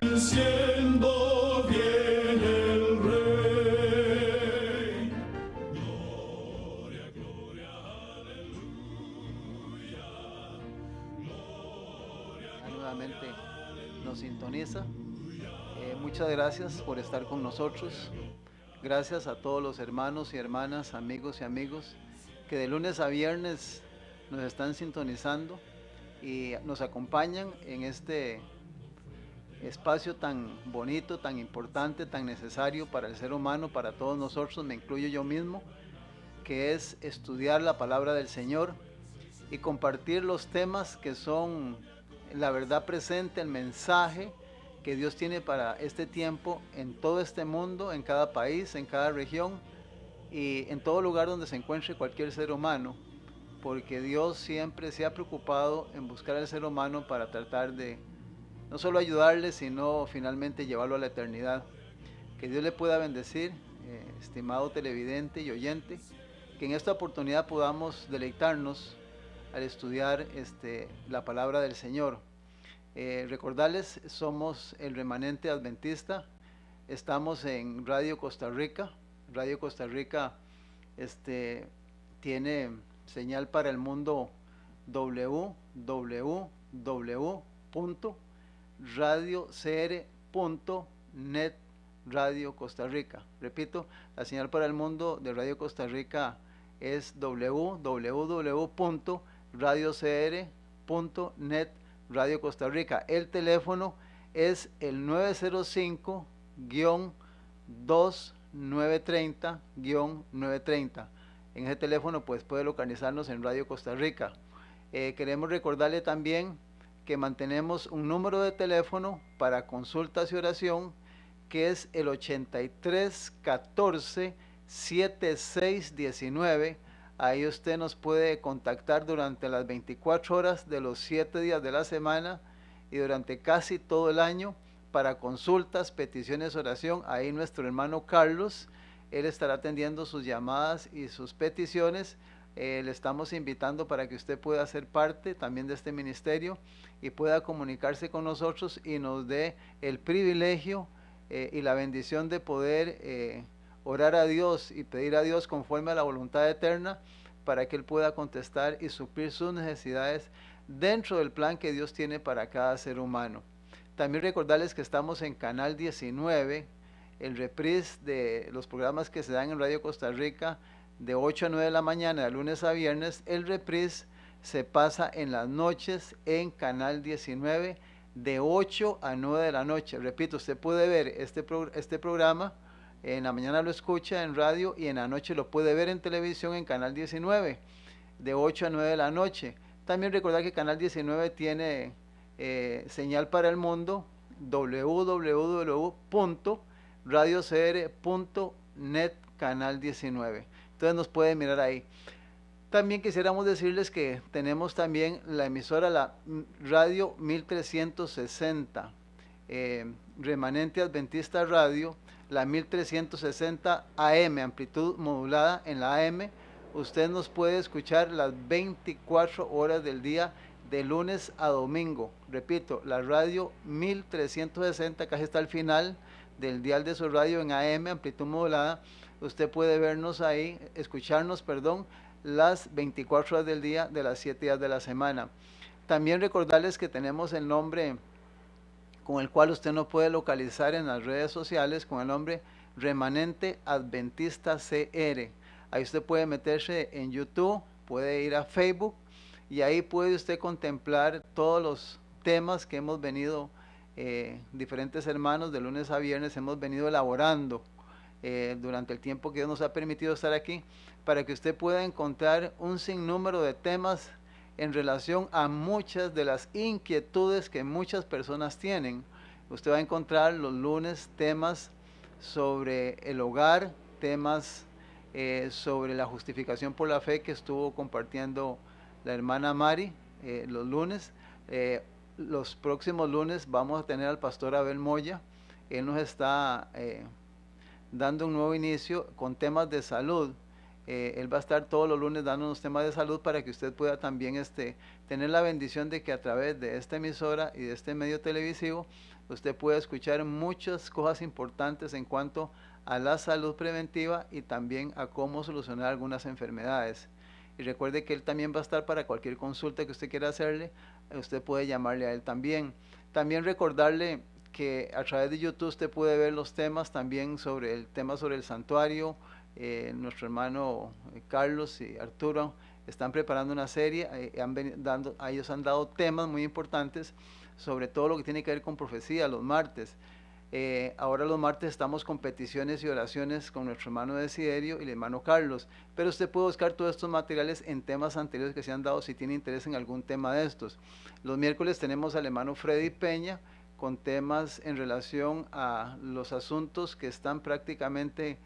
Venciendo viene el Rey. Gloria, gloria, aleluya. Nuevamente nos sintoniza. Muchas gracias por estar con nosotros. Gracias a todos los hermanos y hermanas, amigos y amigos que de lunes a viernes nos están sintonizando y nos acompañan en este espacio tan bonito, tan importante, tan necesario para el ser humano, para todos nosotros, me incluyo yo mismo, que es estudiar la palabra del Señor y compartir los temas que son la verdad presente, el mensaje que Dios tiene para este tiempo en todo este mundo, en cada país, en cada región y en todo lugar donde se encuentre cualquier ser humano, porque Dios siempre se ha preocupado en buscar al ser humano para tratar de no solo ayudarle, sino finalmente llevarlo a la eternidad. Que Dios le pueda bendecir, estimado televidente y oyente, que en esta oportunidad podamos deleitarnos al estudiar la palabra del Señor. Recordarles, somos el remanente adventista, estamos en Radio Costa Rica. Radio Costa Rica tiene señal para el mundo www.radiocr.net Radio Costa Rica. Repito, la señal para el mundo de Radio Costa Rica es www.radiocr.net Radio Costa Rica. El teléfono es el 905-2930-930. En ese teléfono pues puede localizarnos en Radio Costa Rica. Queremos recordarle también que mantenemos un número de teléfono para consultas y oración, que es el 8314-7619. Ahí usted nos puede contactar durante las 24 horas de los 7 días de la semana y durante casi todo el año para consultas, peticiones, oración. Ahí nuestro hermano Carlos, él estará atendiendo sus llamadas y sus peticiones. Le estamos invitando para que usted pueda ser parte también de este ministerio y pueda comunicarse con nosotros y nos dé el privilegio y la bendición de poder orar a Dios y pedir a Dios conforme a la voluntad eterna para que Él pueda contestar y suplir sus necesidades dentro del plan que Dios tiene para cada ser humano. También recordarles que estamos en Canal 19, el reprise de los programas que se dan en Radio Costa Rica de 8 a 9 de la mañana, de lunes a viernes. El reprise se pasa en las noches en Canal 19 de 8 a 9 de la noche. Repito, usted puede ver este programa, en la mañana lo escucha en radio y en la noche lo puede ver en televisión en Canal 19 de 8 a 9 de la noche. También recordar que Canal 19 tiene señal para el mundo, www.radiocr.net Canal 19. Entonces nos pueden mirar ahí. También quisiéramos decirles que tenemos también la emisora, la Radio 1360, Remanente Adventista Radio, la 1360 AM, amplitud modulada en la AM. Usted nos puede escuchar las 24 horas del día, de lunes a domingo. Repito, la radio 1360, casi está al final del dial de su radio en AM, amplitud modulada. Usted puede vernos ahí, escucharnos, perdón, las 24 horas del día de las 7 días de la semana. También recordarles que tenemos el nombre con el cual usted nos puede localizar en las redes sociales, con el nombre Remanente Adventista CR. Ahí usted puede meterse en YouTube, puede ir a Facebook y ahí puede usted contemplar todos los temas que hemos venido, diferentes hermanos, de lunes a viernes hemos venido elaborando durante el tiempo que Dios nos ha permitido estar aquí, para que usted pueda encontrar un sinnúmero de temas en relación a muchas de las inquietudes que muchas personas tienen. Usted va a encontrar los lunes temas sobre el hogar, temas sobre la justificación por la fe que estuvo compartiendo la hermana Mari los lunes. Los próximos lunes vamos a tener al pastor Abel Moya. Él nos está dando un nuevo inicio con temas de salud. Él va a estar todos los lunes dándonos temas de salud para que usted pueda también tener la bendición de que a través de esta emisora y de este medio televisivo usted pueda escuchar muchas cosas importantes en cuanto a la salud preventiva y también a cómo solucionar algunas enfermedades. Y recuerde que él también va a estar para cualquier consulta que usted quiera hacerle, usted puede llamarle a él también. También recordarle que a través de YouTube usted puede ver los temas también sobre el tema sobre el santuario. Nuestro hermano Carlos y Arturo están preparando una serie, ellos han dado temas muy importantes sobre todo lo que tiene que ver con profecía los martes. Ahora los martes estamos con peticiones y oraciones con nuestro hermano Desiderio y el hermano Carlos, pero usted puede buscar todos estos materiales en temas anteriores que se han dado si tiene interés en algún tema de estos. Los miércoles tenemos al hermano Freddy Peña con temas en relación a los asuntos que están prácticamente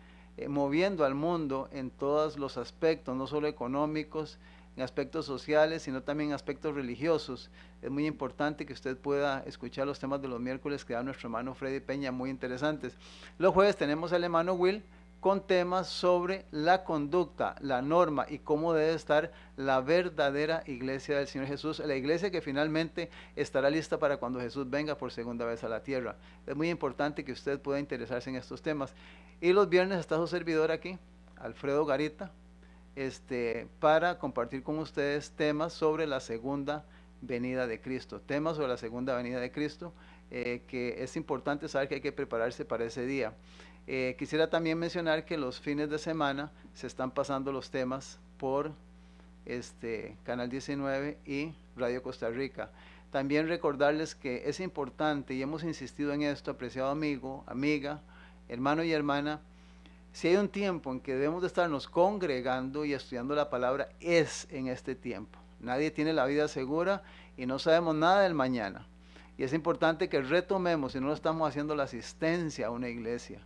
moviendo al mundo en todos los aspectos, no solo económicos, en aspectos sociales, sino también en aspectos religiosos. Es muy importante que usted pueda escuchar los temas de los miércoles que da nuestro hermano Freddy Peña, muy interesantes. Los jueves tenemos al hermano Will con temas sobre la conducta, la norma y cómo debe estar la verdadera iglesia del Señor Jesús, la iglesia que finalmente estará lista para cuando Jesús venga por segunda vez a la tierra. Es muy importante que usted pueda interesarse en estos temas. Y los viernes está su servidor aquí, Alfredo Garita, para compartir con ustedes temas sobre la segunda venida de Cristo, temas sobre la segunda venida de Cristo, que es importante saber que hay que prepararse para ese día. Quisiera también mencionar que los fines de semana se están pasando los temas por Canal 19 y Radio Costa Rica. También recordarles que es importante, y hemos insistido en esto, apreciado amigo, amiga, hermano y hermana, si hay un tiempo en que debemos de estarnos congregando y estudiando la palabra, es en este tiempo. Nadie tiene la vida segura y no sabemos nada del mañana. Y es importante que retomemos, si no lo estamos haciendo, la asistencia a una iglesia.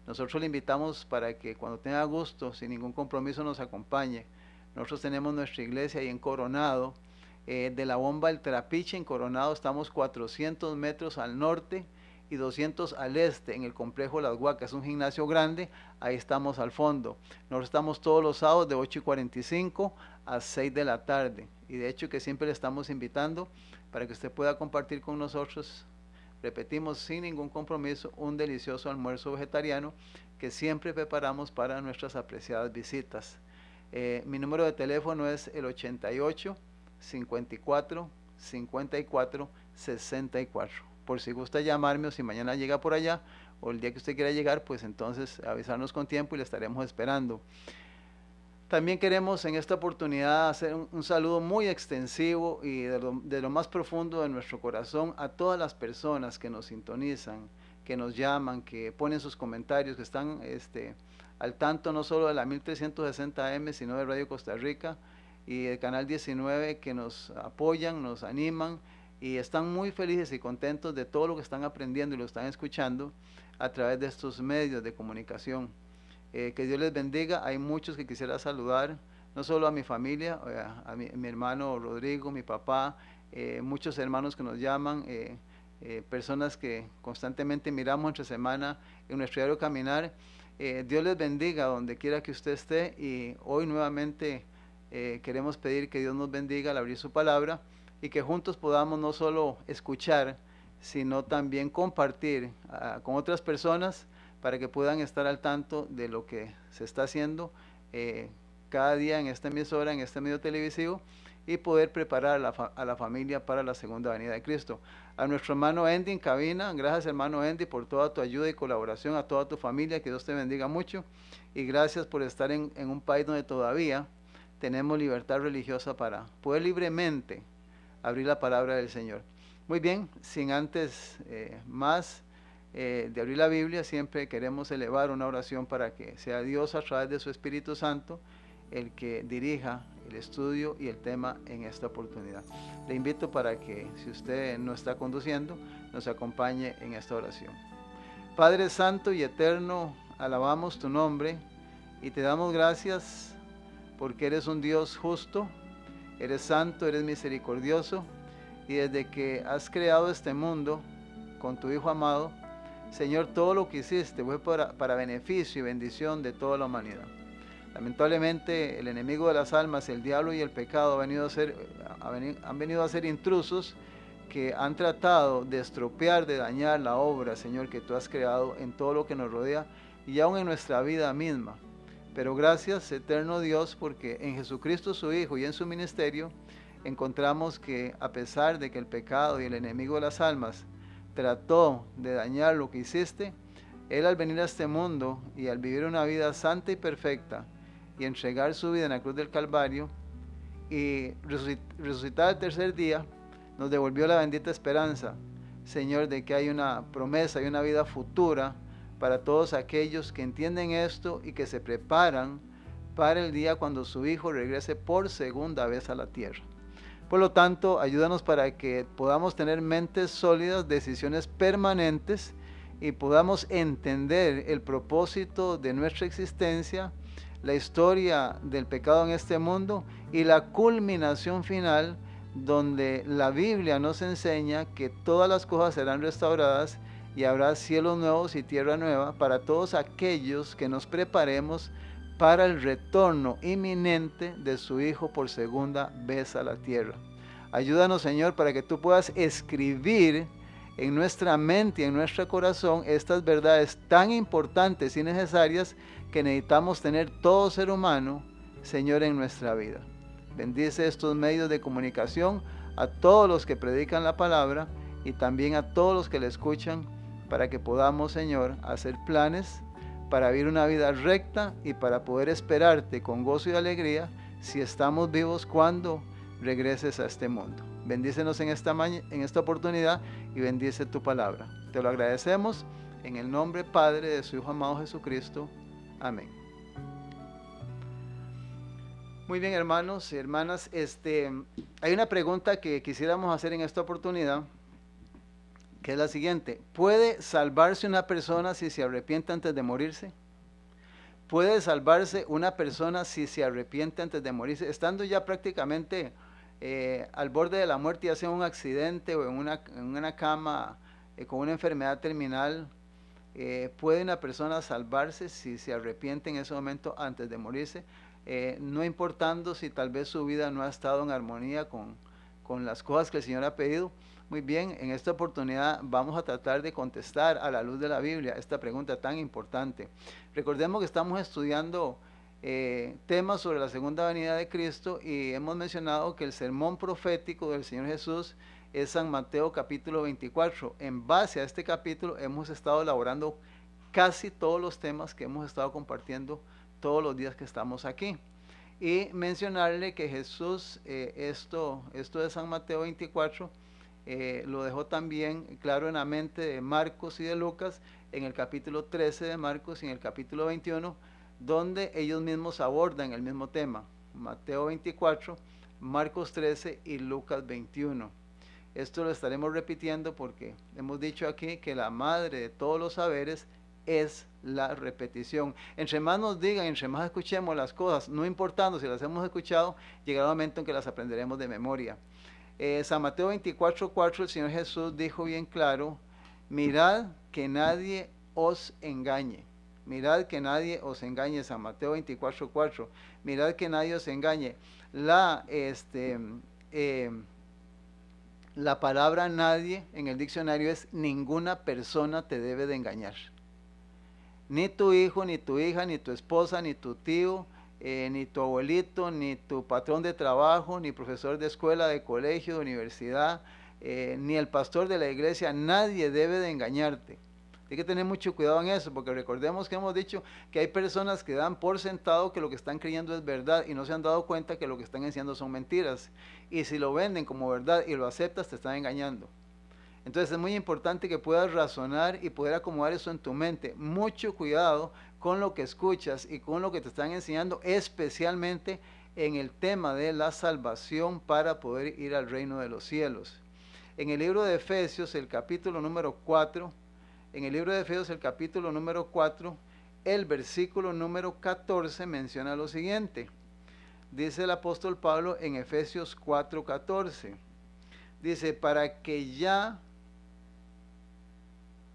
Nosotros le invitamos para que cuando tenga gusto, sin ningún compromiso, nos acompañe. Nosotros tenemos nuestra iglesia ahí en Coronado. De la bomba El Trapiche en Coronado estamos 400 metros al norte y 200 al este en el complejo Las Huacas, un gimnasio grande, ahí estamos al fondo. Nosotros estamos todos los sábados de 8:45 a 6 de la tarde y de hecho que siempre le estamos invitando para que usted pueda compartir con nosotros, repetimos sin ningún compromiso, un delicioso almuerzo vegetariano que siempre preparamos para nuestras apreciadas visitas. Mi número de teléfono es el 88 54 54 64. Por si gusta llamarme o si mañana llega por allá o el día que usted quiera llegar, pues entonces avisarnos con tiempo y le estaremos esperando. También queremos en esta oportunidad hacer un saludo muy extensivo y de lo más profundo de nuestro corazón a todas las personas que nos sintonizan, que nos llaman, que ponen sus comentarios, que están al tanto no solo de la 1360M, sino de Radio Costa Rica y el Canal 19, que nos apoyan, nos animan y están muy felices y contentos de todo lo que están aprendiendo y lo están escuchando a través de estos medios de comunicación. Que Dios les bendiga. Hay muchos que quisiera saludar, no solo a mi familia, a mi hermano Rodrigo, mi papá, muchos hermanos que nos llaman, personas que constantemente miramos entre semana en nuestro diario caminar. Dios les bendiga donde quiera que usted esté y hoy nuevamente queremos pedir que Dios nos bendiga al abrir su palabra y que juntos podamos no solo escuchar, sino también compartir con otras personas para que puedan estar al tanto de lo que se está haciendo cada día en esta emisora, en este medio televisivo y poder preparar a la familia para la segunda venida de Cristo. A nuestro hermano Andy en cabina, gracias hermano Andy por toda tu ayuda y colaboración, a toda tu familia, que Dios te bendiga mucho y gracias por estar en un país donde todavía tenemos libertad religiosa para poder libremente abrir la palabra del Señor. Muy bien, sin antes más de abrir la Biblia, siempre queremos elevar una oración para que sea Dios a través de su Espíritu Santo el que dirija el estudio y el tema en esta oportunidad. Le invito para que, si usted no está conduciendo, nos acompañe en esta oración. Padre Santo y Eterno, alabamos tu nombre y te damos gracias porque eres un Dios justo, eres santo, eres misericordioso y desde que has creado este mundo con tu Hijo amado, Señor, todo lo que hiciste fue para beneficio y bendición de toda la humanidad. Lamentablemente el enemigo de las almas, el diablo y el pecado han venido a ser intrusos que han tratado de estropear, de dañar la obra, Señor, que tú has creado en todo lo que nos rodea y aún en nuestra vida misma. Pero gracias, eterno Dios, porque en Jesucristo su Hijo y en su ministerio encontramos que a pesar de que el pecado y el enemigo de las almas trató de dañar lo que hiciste, Él al venir a este mundo y al vivir una vida santa y perfecta y entregar su vida en la cruz del Calvario y resucitar el tercer día, nos devolvió la bendita esperanza, Señor, de que hay una promesa y una vida futura para todos aquellos que entienden esto y que se preparan para el día cuando su Hijo regrese por segunda vez a la tierra. Por lo tanto, ayúdanos para que podamos tener mentes sólidas, decisiones permanentes y podamos entender el propósito de nuestra existencia, la historia del pecado en este mundo y la culminación final donde la Biblia nos enseña que todas las cosas serán restauradas y habrá cielos nuevos y tierra nueva para todos aquellos que nos preparemos para el retorno inminente de su Hijo por segunda vez a la tierra. Ayúdanos, Señor, para que tú puedas escribir en nuestra mente y en nuestro corazón estas verdades tan importantes y necesarias que necesitamos tener todo ser humano, Señor, en nuestra vida. Bendice estos medios de comunicación a todos los que predican la palabra y también a todos los que la escuchan, para que podamos, Señor, hacer planes para vivir una vida recta y para poder esperarte con gozo y alegría si estamos vivos cuando regreses a este mundo. Bendícenos en esta oportunidad y bendice tu palabra. Te lo agradecemos en el nombre, Padre, de su Hijo amado Jesucristo. Amén. Muy bien, hermanos y hermanas, hay una pregunta que quisiéramos hacer en esta oportunidad, que es la siguiente: ¿puede salvarse una persona si se arrepiente antes de morirse? ¿Puede salvarse una persona si se arrepiente antes de morirse? Estando ya prácticamente al borde de la muerte, ya sea en un accidente o en una cama con una enfermedad terminal, ¿puede una persona salvarse si se arrepiente en ese momento antes de morirse? No importando si tal vez su vida no ha estado en armonía con las cosas que el Señor ha pedido. Muy bien, en esta oportunidad vamos a tratar de contestar a la luz de la Biblia esta pregunta tan importante. Recordemos que estamos estudiando temas sobre la segunda venida de Cristo y hemos mencionado que el sermón profético del Señor Jesús es San Mateo capítulo 24. En base a este capítulo hemos estado elaborando casi todos los temas que hemos estado compartiendo todos los días que estamos aquí. Y mencionarle que Jesús, esto de San Mateo 24, lo dejó también claro en la mente de Marcos y de Lucas en el capítulo 13 de Marcos y en el capítulo 21, donde ellos mismos abordan el mismo tema. Mateo 24, Marcos 13 y Lucas 21. Esto lo estaremos repitiendo porque hemos dicho aquí que la madre de todos los saberes es la repetición. Entre más nos digan, entre más escuchemos las cosas, no importando si las hemos escuchado, llegará un momento en que las aprenderemos de memoria. San Mateo 24:4, el Señor Jesús dijo bien claro: mirad que nadie os engañe. Mirad que nadie os engañe. San Mateo 24:4. Mirad que nadie os engañe. La palabra nadie en el diccionario es: ninguna persona te debe de engañar. Ni tu hijo, ni tu hija, ni tu esposa, ni tu tío, ni tu abuelito, ni tu patrón de trabajo, ni profesor de escuela, de colegio, de universidad, ni el pastor de la iglesia. Nadie debe de engañarte. Hay que tener mucho cuidado en eso, porque recordemos que hemos dicho que hay personas que dan por sentado que lo que están creyendo es verdad y no se han dado cuenta que lo que están enseñando son mentiras. Y si lo venden como verdad y lo aceptas, te están engañando. Entonces es muy importante que puedas razonar y poder acomodar eso en tu mente. Mucho cuidado con lo que escuchas y con lo que te están enseñando, especialmente en el tema de la salvación para poder ir al reino de los cielos. En el libro de Efesios, el capítulo número 4, el versículo número 14 menciona lo siguiente. Dice el apóstol Pablo en Efesios 4:14. Dice: para que ya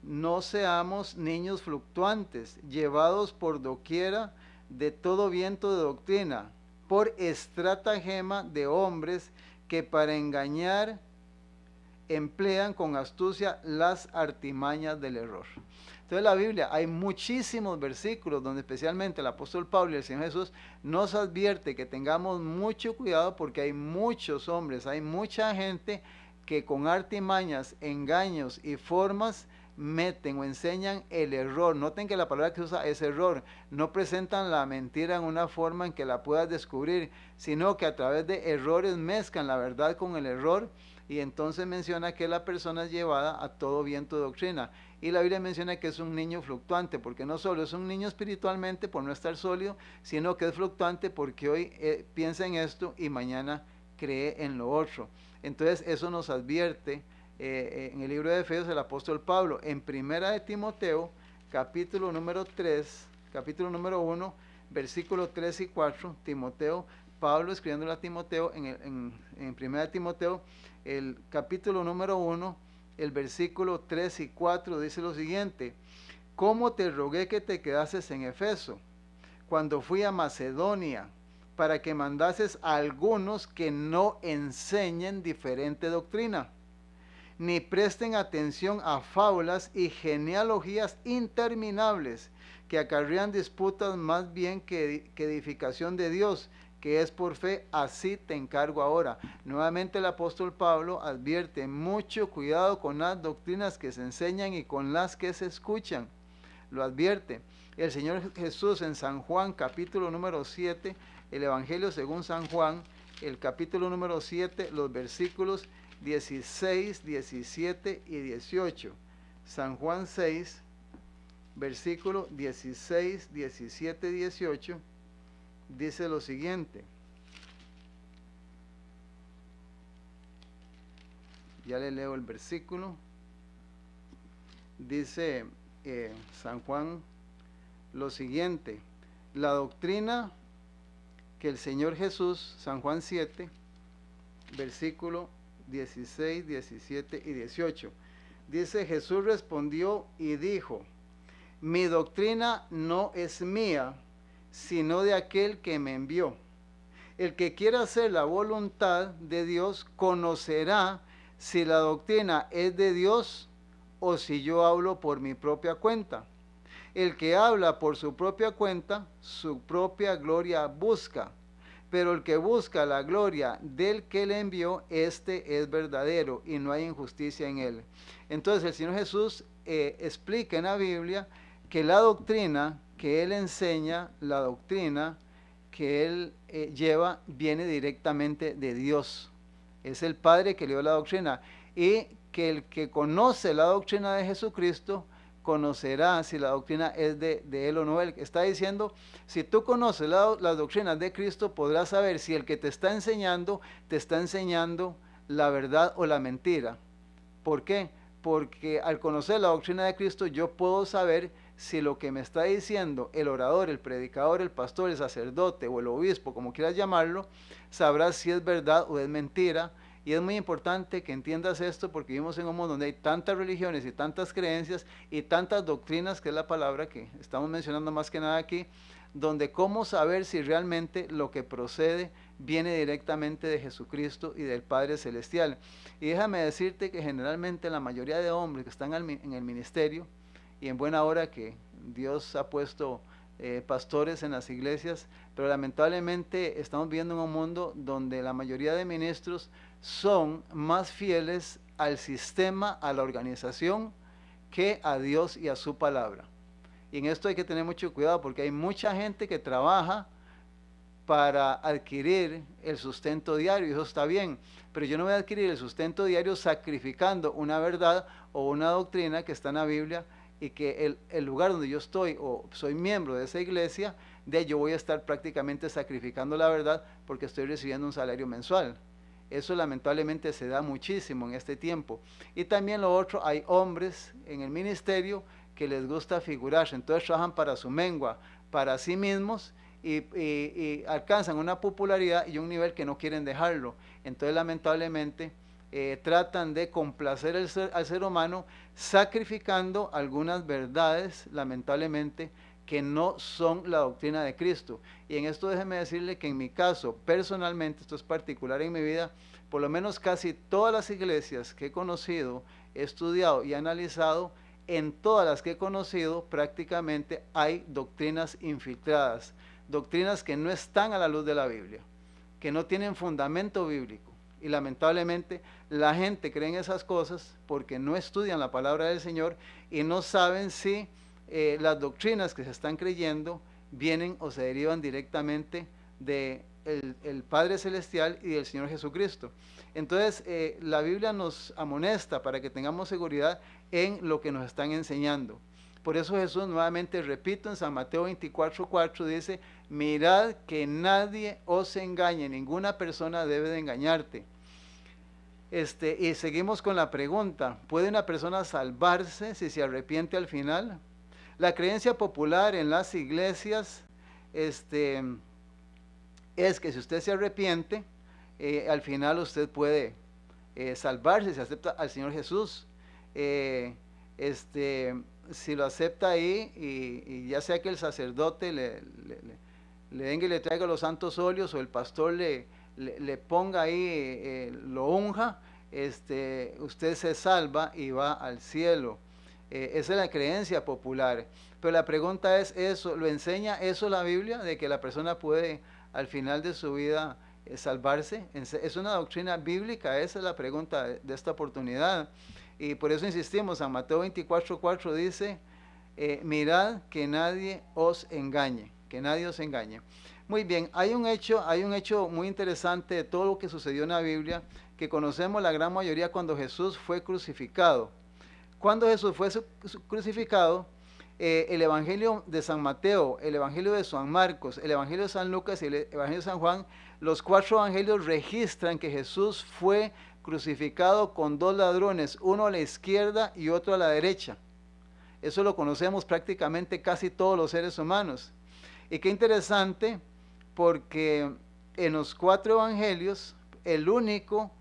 no seamos niños fluctuantes, llevados por doquiera de todo viento de doctrina, por estratagema de hombres que para engañar emplean con astucia las artimañas del error. Entonces la Biblia, hay muchísimos versículos donde especialmente el apóstol Pablo y el Señor Jesús nos advierte que tengamos mucho cuidado porque hay muchos hombres, hay mucha gente que con artimañas, engaños y formas meten o enseñan el error. Noten que la palabra que se usa es error. No presentan la mentira en una forma en que la puedas descubrir, sino que a través de errores mezclan la verdad con el error. Y entonces menciona que la persona es llevada a todo viento de doctrina. Y la Biblia menciona que es un niño fluctuante, porque no solo es un niño espiritualmente por no estar sólido, sino que es fluctuante porque hoy piensa en esto y mañana cree en lo otro. Entonces eso nos advierte en el libro de Efesios el apóstol Pablo. En primera de Timoteo, capítulo número 3, capítulo número 1, versículos 3 y 4, Timoteo, Pablo escribiéndole a Timoteo en primera de Timoteo, el capítulo número 1, el versículo 3 y 4 dice lo siguiente: ¿Cómo te rogué que te quedases en Efeso cuando fui a Macedonia, para que mandases a algunos que no enseñen diferente doctrina, ni presten atención a fábulas y genealogías interminables que acarrean disputas más bien que edificación de Dios, que es por fe? Así te encargo ahora. Nuevamente el apóstol Pablo advierte: mucho cuidado con las doctrinas que se enseñan y con las que se escuchan. Lo advierte. El Señor Jesús en San Juan, capítulo número 7, el Evangelio según San Juan, el capítulo número 7, los versículos 16, 17 y 18. San Juan 6, versículo 16, 17 y 18. Dice lo siguiente. Ya le leo el versículo. Dice San Juan lo siguiente: la doctrina que el Señor Jesús, San Juan 7, versículo 16, 17 y 18. Dice: Jesús respondió y dijo: mi doctrina no es mía, sino de aquel que me envió. El que quiera hacer la voluntad de Dios conocerá si la doctrina es de Dios o si yo hablo por mi propia cuenta. El que habla por su propia cuenta, su propia gloria busca, pero el que busca la gloria del que le envió, este es verdadero y no hay injusticia en él. Entonces el Señor Jesús explica en la Biblia que la doctrina que Él enseña, la doctrina que Él lleva, viene directamente de Dios. Es el Padre que le dio la doctrina. Y que el que conoce la doctrina de Jesucristo, conocerá si la doctrina es de Él o no. Él está diciendo: si tú conoces las doctrinas de Cristo, podrás saber si el que te está enseñando la verdad o la mentira. ¿Por qué? Porque al conocer la doctrina de Cristo, yo puedo saber si lo que me está diciendo el orador, el predicador, el pastor, el sacerdote o el obispo, como quieras llamarlo, sabrás si es verdad o es mentira. Y es muy importante que entiendas esto, porque vivimos en un mundo donde hay tantas religiones y tantas creencias y tantas doctrinas, que es la palabra que estamos mencionando más que nada aquí, donde cómo saber si realmente lo que procede viene directamente de Jesucristo y del Padre Celestial. Y déjame decirte que generalmente la mayoría de hombres que están en el ministerio, y en buena hora que Dios ha puesto pastores en las iglesias, pero lamentablemente estamos viviendo en un mundo donde la mayoría de ministros son más fieles al sistema, a la organización, que a Dios y a su palabra. Y en esto hay que tener mucho cuidado, porque hay mucha gente que trabaja para adquirir el sustento diario, y eso está bien, pero yo no voy a adquirir el sustento diario sacrificando una verdad o una doctrina que está en la Biblia, y que el lugar donde yo estoy o soy miembro de esa iglesia, yo voy a estar prácticamente sacrificando la verdad porque estoy recibiendo un salario mensual. Eso lamentablemente se da muchísimo en este tiempo. Y también lo otro, hay hombres en el ministerio que les gusta figurarse, entonces trabajan para su mengua, para sí mismos, y alcanzan una popularidad y un nivel que no quieren dejarlo. Entonces lamentablemente tratan de complacer al ser humano, sacrificando algunas verdades, lamentablemente, que no son la doctrina de Cristo. Y en esto déjeme decirle que en mi caso, personalmente, esto es particular en mi vida, por lo menos casi todas las iglesias que he conocido, he estudiado y analizado, en todas las que he conocido prácticamente hay doctrinas infiltradas, doctrinas que no están a la luz de la Biblia, que no tienen fundamento bíblico. Y lamentablemente la gente cree en esas cosas porque no estudian la palabra del Señor y no saben si las doctrinas que se están creyendo vienen o se derivan directamente de el Padre Celestial y del Señor Jesucristo. Entonces la Biblia nos amonesta para que tengamos seguridad en lo que nos están enseñando. Por eso Jesús, nuevamente repito, en San Mateo 24:4 dice: mirad que nadie os engañe, ninguna persona debe de engañarte. Y seguimos con la pregunta: ¿puede una persona salvarse si se arrepiente al final? La creencia popular en las iglesias es que si usted se arrepiente, al final usted puede salvarse, si acepta al Señor Jesús. Si lo acepta ahí, y ya sea que el sacerdote le venga y le traiga los santos óleos, o el pastor le ponga ahí, lo unja, usted se salva y va al cielo. Esa es la creencia popular. Pero la pregunta es eso, ¿lo enseña eso la Biblia? De que la persona puede al final de su vida salvarse. ¿Es una doctrina bíblica? Esa es la pregunta de esta oportunidad. Y por eso insistimos, San Mateo 24:4 dice: mirad que nadie os engañe, que nadie os engañe. Muy bien, hay un hecho muy interesante de todo lo que sucedió en la Biblia, que conocemos la gran mayoría cuando Jesús fue crucificado. Cuando Jesús fue crucificado, el Evangelio de San Mateo, el Evangelio de San Marcos, el Evangelio de San Lucas y el Evangelio de San Juan, los 4 evangelios registran que Jesús fue crucificado con 2 ladrones, uno a la izquierda y otro a la derecha. Eso lo conocemos prácticamente casi todos los seres humanos. Y qué interesante, porque en los 4 evangelios, el único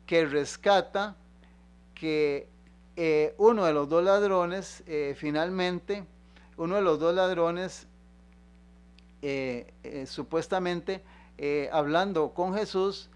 que rescata que uno de los 2 ladrones, finalmente, uno de los 2 ladrones, supuestamente, hablando con Jesús,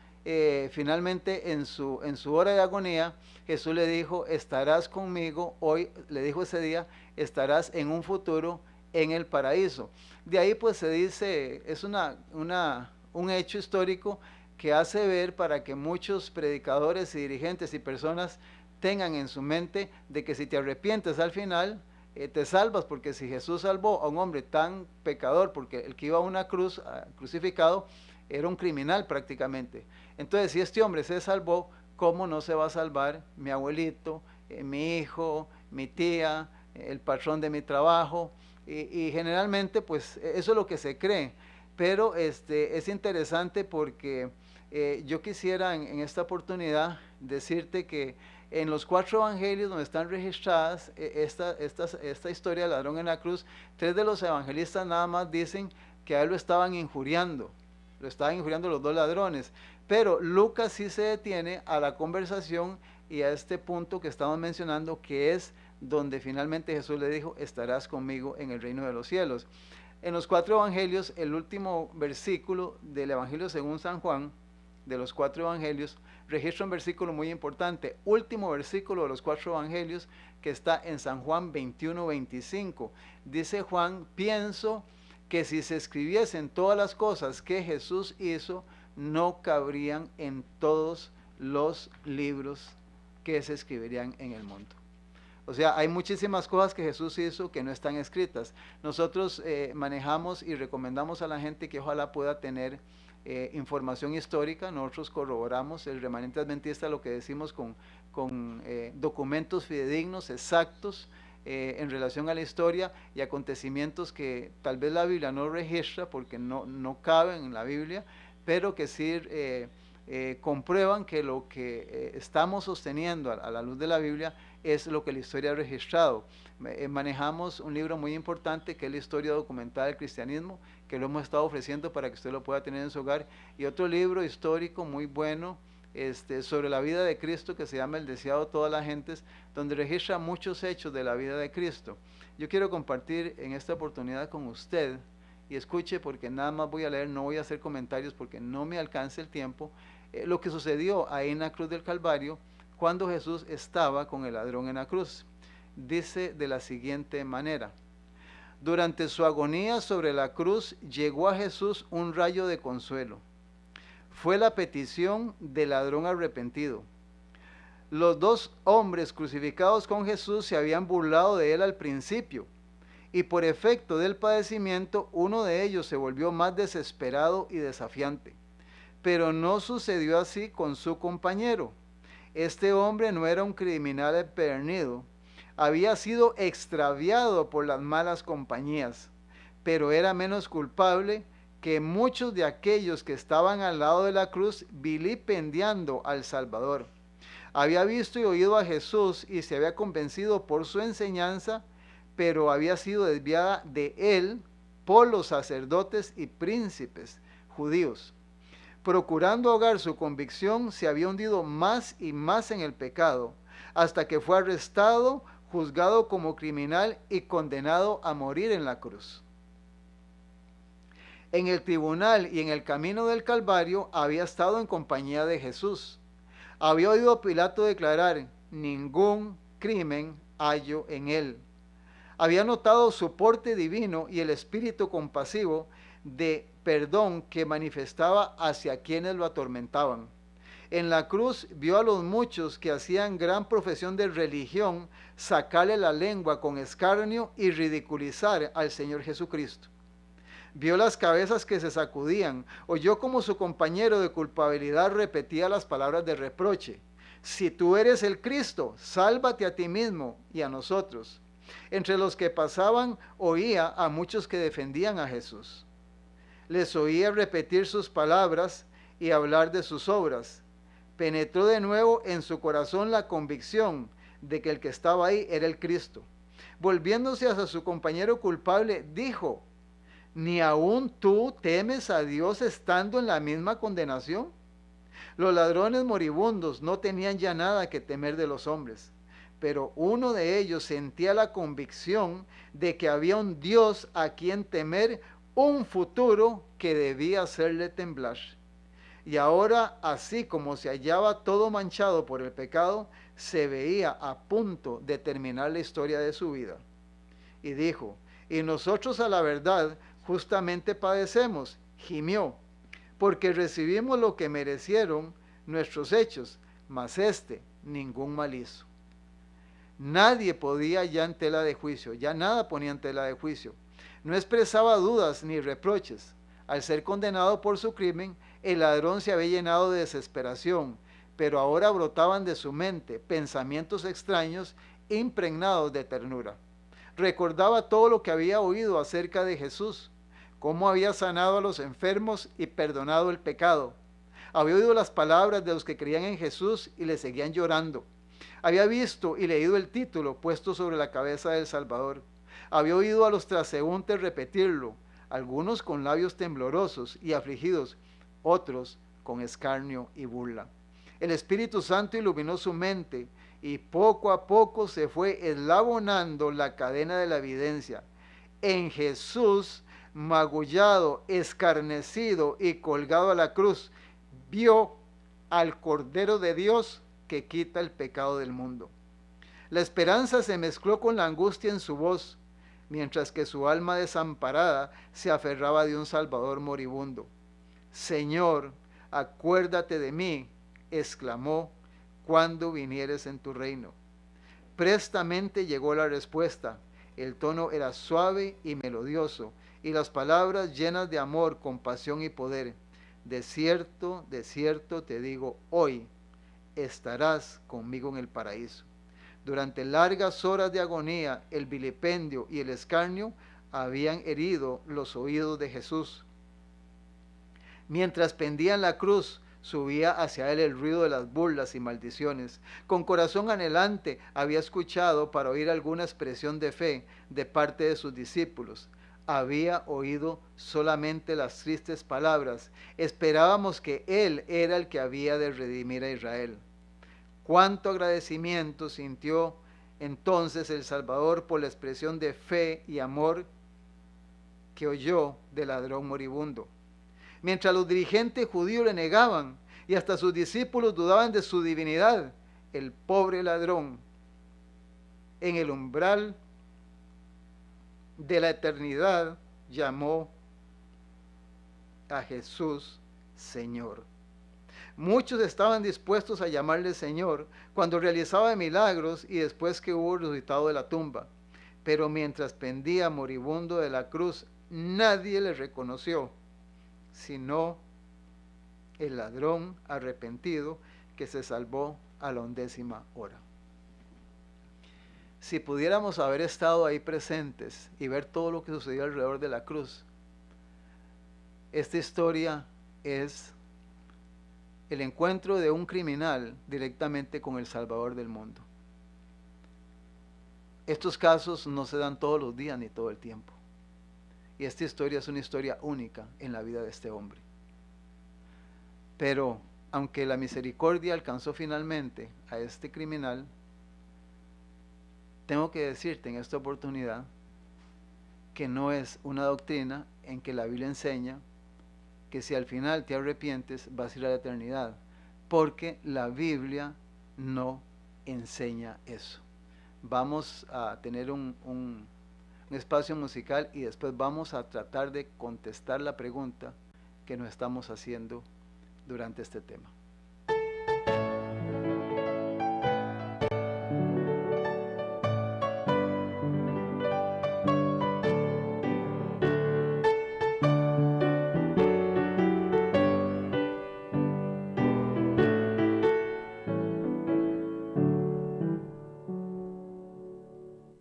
finalmente en su hora de agonía, Jesús le dijo: estarás conmigo hoy, le dijo ese día, estarás en un futuro en el paraíso. De ahí pues se dice, es un hecho histórico que hace ver, para que muchos predicadores y dirigentes y personas tengan en su mente de que si te arrepientes al final, te salvas, porque si Jesús salvó a un hombre tan pecador, porque el que iba a una cruz, crucificado, era un criminal prácticamente. Entonces, si este hombre se salvó, ¿cómo no se va a salvar mi abuelito, mi hijo, mi tía, el patrón de mi trabajo? Y generalmente, pues, eso es lo que se cree. Pero es interesante porque yo quisiera en esta oportunidad decirte que en los 4 evangelios donde están registradas esta historia del ladrón en la cruz, 3 de los evangelistas nada más dicen que a él lo estaban injuriando los 2 ladrones. Pero Lucas sí se detiene a la conversación y a este punto que estamos mencionando, que es donde finalmente Jesús le dijo: estarás conmigo en el reino de los cielos. En los 4 evangelios, el último versículo del Evangelio según San Juan, de los 4 evangelios, registra un versículo muy importante, último versículo de los 4 evangelios, que está en San Juan 21:25. Dice Juan: pienso que si se escribiesen todas las cosas que Jesús hizo, no cabrían en todos los libros que se escribirían en el mundo. O sea, hay muchísimas cosas que Jesús hizo que no están escritas. Nosotros manejamos y recomendamos a la gente que ojalá pueda tener información histórica. Nosotros corroboramos, el remanente adventista, lo que decimos con documentos fidedignos, exactos, en relación a la historia y acontecimientos que tal vez la Biblia no registra porque no caben en la Biblia, pero que sí comprueban que lo que estamos sosteniendo a la luz de la Biblia es lo que la historia ha registrado. Manejamos un libro muy importante que es la historia documental del cristianismo, que lo hemos estado ofreciendo para que usted lo pueda tener en su hogar, y otro libro histórico muy bueno sobre la vida de Cristo, que se llama El deseado de todas las gentes, donde registra muchos hechos de la vida de Cristo. Yo quiero compartir en esta oportunidad con usted, y escuche, porque nada más voy a leer, no voy a hacer comentarios porque no me alcanza el tiempo, lo que sucedió ahí en la cruz del Calvario cuando Jesús estaba con el ladrón en la cruz. Dice de la siguiente manera: durante su agonía sobre la cruz llegó a Jesús un rayo de consuelo. Fue la petición del ladrón arrepentido. Los dos hombres crucificados con Jesús se habían burlado de él al principio, y por efecto del padecimiento uno de ellos se volvió más desesperado y desafiante. Pero no sucedió así con su compañero. Este hombre no era un criminal empedernido, había sido extraviado por las malas compañías, pero era menos culpable que muchos de aquellos que estaban al lado de la cruz vilipendiando al Salvador. Había visto y oído a Jesús y se había convencido por su enseñanza, pero había sido desviada de él por los sacerdotes y príncipes judíos. Procurando ahogar su convicción, se había hundido más y más en el pecado, hasta que fue arrestado, juzgado como criminal y condenado a morir en la cruz. En el tribunal y en el camino del Calvario había estado en compañía de Jesús. Había oído a Pilato declarar: ningún crimen hallo en él. Había notado su porte divino y el espíritu compasivo de perdón que manifestaba hacia quienes lo atormentaban. En la cruz vio a los muchos que hacían gran profesión de religión sacarle la lengua con escarnio y ridiculizar al Señor Jesucristo. Vio las cabezas que se sacudían, oyó como su compañero de culpabilidad repetía las palabras de reproche: si tú eres el Cristo, sálvate a ti mismo y a nosotros. Entre los que pasaban oía a muchos que defendían a Jesús. Les oía repetir sus palabras y hablar de sus obras. Penetró de nuevo en su corazón la convicción de que el que estaba ahí era el Cristo. Volviéndose hacia su compañero culpable, dijo: ¿ni aún tú temes a Dios estando en la misma condenación? Los ladrones moribundos no tenían ya nada que temer de los hombres, pero uno de ellos sentía la convicción de que había un Dios a quien temer, un futuro que debía hacerle temblar. Y ahora, así como se hallaba todo manchado por el pecado, se veía a punto de terminar la historia de su vida. Y dijo: y nosotros a la verdad justamente padecemos, gimió, porque recibimos lo que merecieron nuestros hechos, mas ningún mal hizo. Nadie podía ya en tela de juicio, ya nada ponía en tela de juicio. No expresaba dudas ni reproches. Al ser condenado por su crimen, el ladrón se había llenado de desesperación, pero ahora brotaban de su mente pensamientos extraños impregnados de ternura. Recordaba todo lo que había oído acerca de Jesús, cómo había sanado a los enfermos y perdonado el pecado. Había oído las palabras de los que creían en Jesús y le seguían llorando. Había visto y leído el título puesto sobre la cabeza del Salvador. Había oído a los transeúntes repetirlo, algunos con labios temblorosos y afligidos, otros con escarnio y burla. El Espíritu Santo iluminó su mente y poco a poco se fue eslabonando la cadena de la evidencia. En Jesús, magullado, escarnecido y colgado a la cruz, vio al Cordero de Dios que quita el pecado del mundo. La esperanza se mezcló con la angustia en su voz, mientras que su alma desamparada se aferraba de un Salvador moribundo. Señor, acuérdate de mí, exclamó, cuando vinieres en tu reino. Prestamente llegó la respuesta. El tono era suave y melodioso, y las palabras llenas de amor, compasión y poder. De cierto te digo, hoy estarás conmigo en el paraíso. Durante largas horas de agonía, el vilipendio y el escarnio habían herido los oídos de Jesús. Mientras pendía en la cruz, subía hacia él el ruido de las burlas y maldiciones. Con corazón anhelante había escuchado para oír alguna expresión de fe de parte de sus discípulos. había oído solamente las tristes palabras. Esperábamos que Él era el que había de redimir a Israel. Cuánto agradecimiento sintió entonces el Salvador por la expresión de fe y amor que oyó del ladrón moribundo. Mientras los dirigentes judíos le negaban y hasta sus discípulos dudaban de su divinidad, el pobre ladrón, en el umbral de la eternidad, llamó a Jesús Señor. Muchos estaban dispuestos a llamarle Señor cuando realizaba milagros y después que hubo resucitado de la tumba. Pero mientras pendía moribundo de la cruz, nadie le reconoció, sino el ladrón arrepentido que se salvó a la 11ª hora. Si pudiéramos haber estado ahí presentes y ver todo lo que sucedió alrededor de la cruz, esta historia es el encuentro de un criminal directamente con el Salvador del mundo. Estos casos no se dan todos los días ni todo el tiempo. Y esta historia es una historia única en la vida de este hombre. Pero aunque la misericordia alcanzó finalmente a este criminal, tengo que decirte en esta oportunidad que no es una doctrina en que la Biblia enseña que si al final te arrepientes vas a ir a la eternidad, porque la Biblia no enseña eso. Vamos a tener un espacio musical y después vamos a tratar de contestar la pregunta que nos estamos haciendo durante este tema.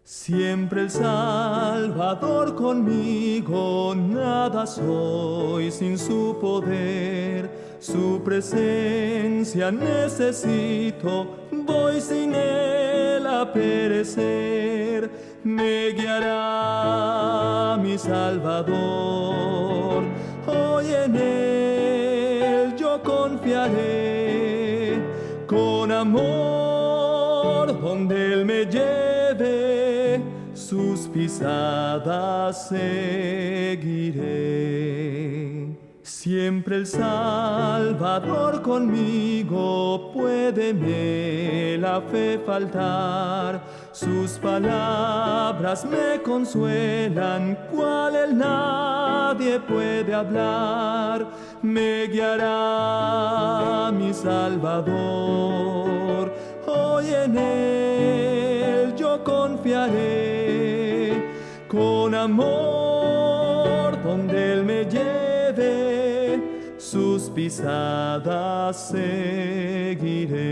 Siempre el Salvador conmigo, nada soy sin su poder, su presencia necesito, voy sin él a perecer, me guiará mi Salvador, hoy en él yo confiaré, con amor donde él me lleve, sus pisadas seguiré. Siempre el Salvador conmigo, puédeme la fe faltar. Sus palabras me consuelan, cual él nadie puede hablar. Me guiará mi Salvador, hoy en él yo confiaré, con amor donde él me lleve, sus pisadas seguiré.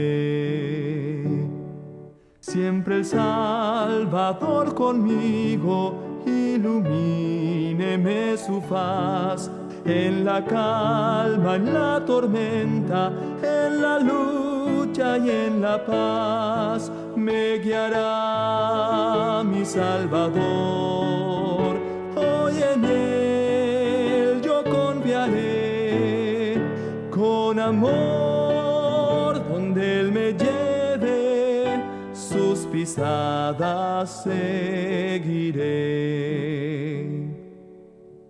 Siempre el Salvador conmigo, ilumíneme su faz, en la calma, en la tormenta, en la lucha y en la paz, me guiará mi Salvador, hoy en él yo confiaré, con amor donde él me lleve, sus pisadas seguiré.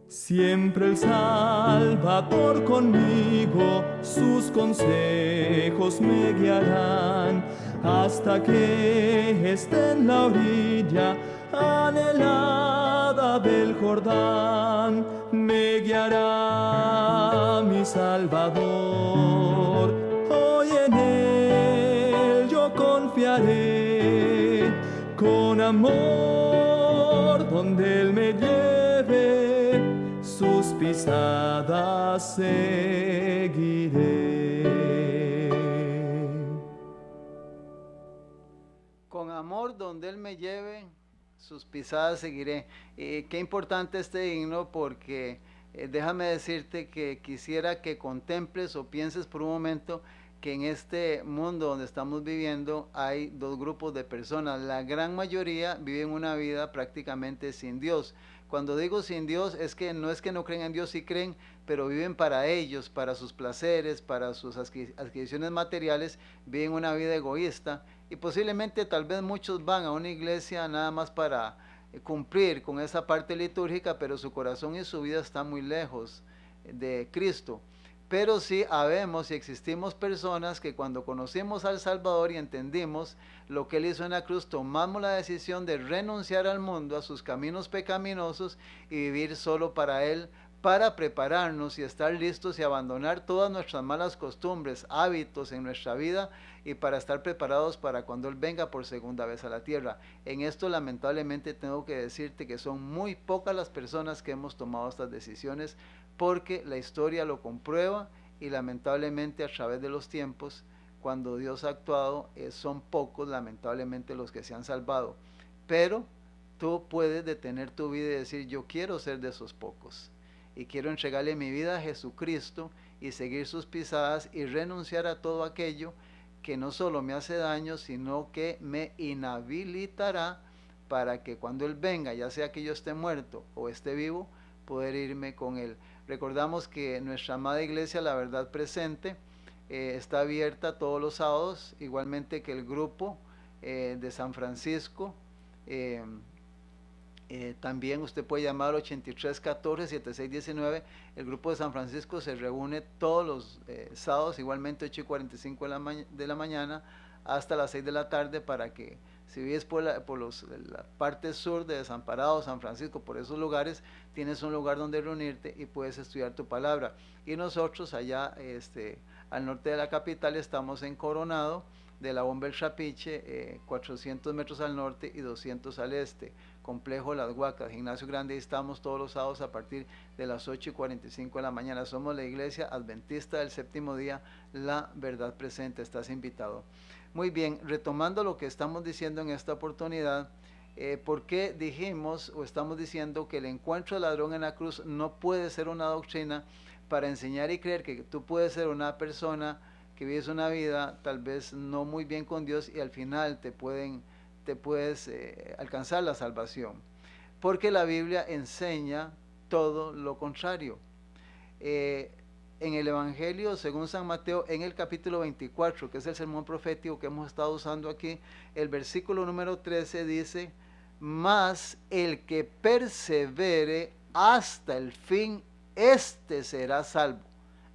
Siempre el Salvador conmigo, sus consejos me guiarán, hasta que esté en la orilla anhelada del Jordán. Me guiará mi Salvador, hoy en él yo confiaré, con amor donde él me lleve, sus pisadas seguiré. Con amor donde él me lleve, sus pisadas seguiré. Qué importante este himno, porque déjame decirte que quisiera que contemples o pienses por un momento que en este mundo donde estamos viviendo hay dos grupos de personas. La gran mayoría viven una vida prácticamente sin Dios. Cuando digo sin Dios es que no creen en Dios, sí creen, pero viven para ellos, para sus placeres, para sus adquisiciones materiales, viven una vida egoísta y posiblemente tal vez muchos van a una iglesia nada más para cumplir con esa parte litúrgica, pero su corazón y su vida están muy lejos de Cristo. Pero sí habemos y existimos personas que cuando conocimos al Salvador y entendimos lo que Él hizo en la cruz, tomamos la decisión de renunciar al mundo, a sus caminos pecaminosos y vivir solo para Él, para prepararnos y estar listos y abandonar todas nuestras malas costumbres, hábitos en nuestra vida y para estar preparados para cuando Él venga por segunda vez a la tierra. En esto lamentablemente tengo que decirte que son muy pocas las personas que hemos tomado estas decisiones, porque la historia lo comprueba y lamentablemente a través de los tiempos, cuando Dios ha actuado, son pocos lamentablemente los que se han salvado. Pero tú puedes detener tu vida y decir, yo quiero ser de esos pocos y quiero entregarle mi vida a Jesucristo y seguir sus pisadas y renunciar a todo aquello que no solo me hace daño, sino que me inhabilitará para que cuando Él venga, ya sea que yo esté muerto o esté vivo, poder irme con Él. Recordamos que nuestra amada iglesia, la verdad presente, está abierta todos los sábados, igualmente que el grupo de San Francisco. También usted puede llamar al 8314-7619. El grupo de San Francisco se reúne todos los sábados, igualmente 8:45 de la mañana hasta las 6 de la tarde, para que si vives por la parte sur de Desamparado, San Francisco, por esos lugares, tienes un lugar donde reunirte y puedes estudiar tu palabra. Y nosotros allá al norte de la capital estamos en Coronado, de la Bomba El Trapiche, 400 metros al norte y 200 al este, complejo Las Huacas, gimnasio grande. Y estamos todos los sábados a partir de las 8:45 de la mañana. Somos la iglesia adventista del séptimo día, la verdad presente. Estás invitado. Muy bien, retomando lo que estamos diciendo en esta oportunidad, ¿por qué dijimos o estamos diciendo que el encuentro del ladrón en la cruz no puede ser una doctrina para enseñar y creer que tú puedes ser una persona que vives una vida tal vez no muy bien con Dios y al final te puedes alcanzar la salvación? Porque la Biblia enseña todo lo contrario. En el Evangelio según San Mateo, en el capítulo 24, que es el sermón profético que hemos estado usando aquí, el versículo número 13 dice, mas el que persevere hasta el fin, este será salvo.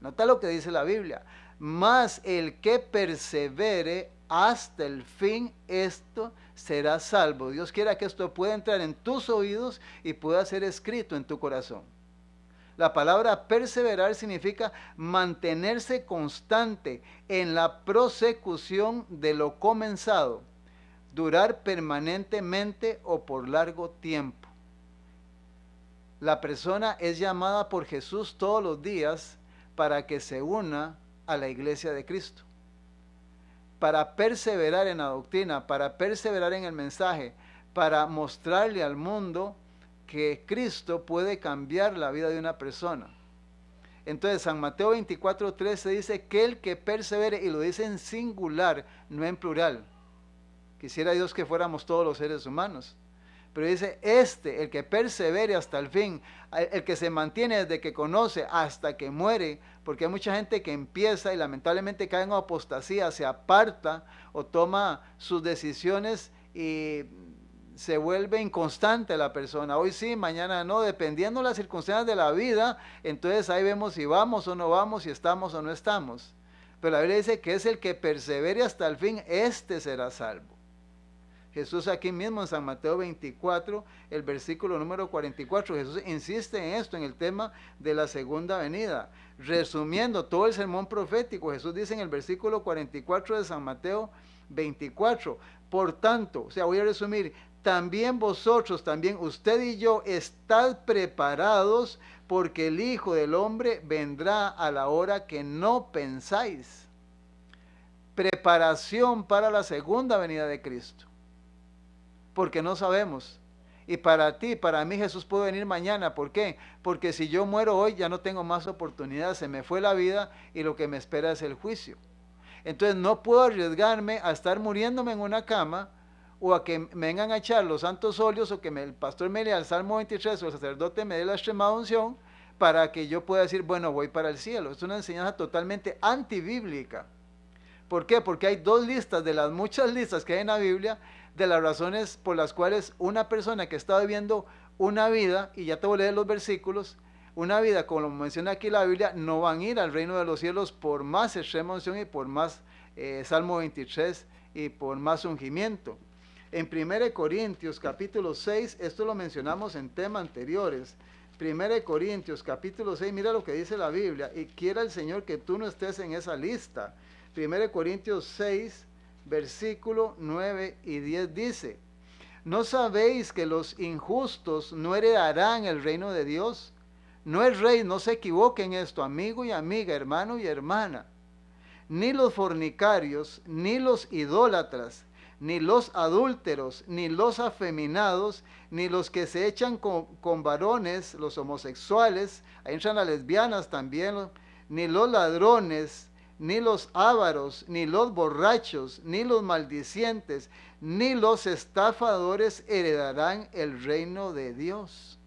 Nota lo que dice la Biblia, mas el que persevere hasta el fin, esto será salvo. Dios quiera que esto pueda entrar en tus oídos y pueda ser escrito en tu corazón. La palabra perseverar significa mantenerse constante en la prosecución de lo comenzado, durar permanentemente o por largo tiempo. La persona es llamada por Jesús todos los días para que se una a la iglesia de Cristo, para perseverar en la doctrina, para perseverar en el mensaje, para mostrarle al mundo que Cristo puede cambiar la vida de una persona. Entonces San Mateo 24:13 dice que el que persevere, y lo dice en singular, no en plural. Quisiera Dios que fuéramos todos los seres humanos, pero dice el que persevere hasta el fin, el que se mantiene desde que conoce hasta que muere, porque hay mucha gente que empieza y lamentablemente cae en apostasía, se aparta o toma sus decisiones y se vuelve inconstante la persona. Hoy sí, mañana no, dependiendo de las circunstancias de la vida. Entonces ahí vemos si vamos o no vamos, si estamos o no estamos. Pero la Biblia dice que es el que persevere hasta el fin, este será salvo. Jesús aquí mismo en San Mateo 24, el versículo número 44, Jesús insiste en esto, en el tema de la segunda venida. Resumiendo todo el sermón profético, Jesús dice en el versículo 44 de San Mateo 24, por tanto, o sea, voy a resumir, también vosotros, también usted y yo, estad preparados, porque el Hijo del Hombre vendrá a la hora que no pensáis. Preparación para la segunda venida de Cristo, porque no sabemos. Y para ti, para mí, Jesús puede venir mañana. ¿Por qué? Porque si yo muero hoy, ya no tengo más oportunidad, se me fue la vida y lo que me espera es el juicio. Entonces no puedo arriesgarme a estar muriéndome en una cama o a que me vengan a echar los santos óleos o que el pastor me lea el Salmo 23 o el sacerdote me dé la extremada unción para que yo pueda decir, bueno, voy para el cielo. Es una enseñanza totalmente antibíblica. ¿Por qué? Porque hay dos listas de las muchas listas que hay en la Biblia de las razones por las cuales una persona que está viviendo una vida, y ya te voy a leer los versículos, una vida como menciona aquí la Biblia, no van a ir al reino de los cielos por más extrema unción y por más Salmo 23 y por más ungimiento. En 1 Corintios capítulo 6, esto lo mencionamos en temas anteriores, 1 Corintios capítulo 6, mira lo que dice la Biblia, y quiera el Señor que tú no estés en esa lista. 1 Corintios 6, versículo 9 y 10 dice, ¿no sabéis que los injustos no heredarán el reino de Dios? No es rey, no se equivoquen en esto, amigo y amiga, hermano y hermana. Ni los fornicarios, ni los idólatras, ni los adúlteros, ni los afeminados, ni los que se echan con varones, los homosexuales, ahí entran las lesbianas también, ni los ladrones, ni los ávaros, ni los borrachos, ni los maldicientes, ni los estafadores heredarán el reino de Dios.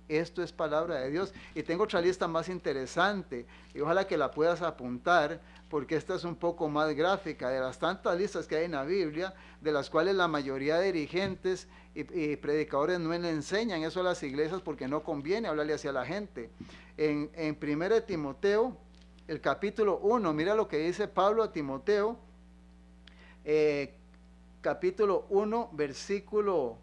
Esto es palabra de Dios. Y tengo otra lista más interesante, y ojalá que la puedas apuntar, porque esta es un poco más gráfica, de las tantas listas que hay en la Biblia, de las cuales la mayoría de dirigentes y predicadores no le enseñan eso a las iglesias, porque no conviene hablarle hacia la gente. En 1 Timoteo, el capítulo 1, mira lo que dice Pablo a Timoteo, capítulo 1, versículo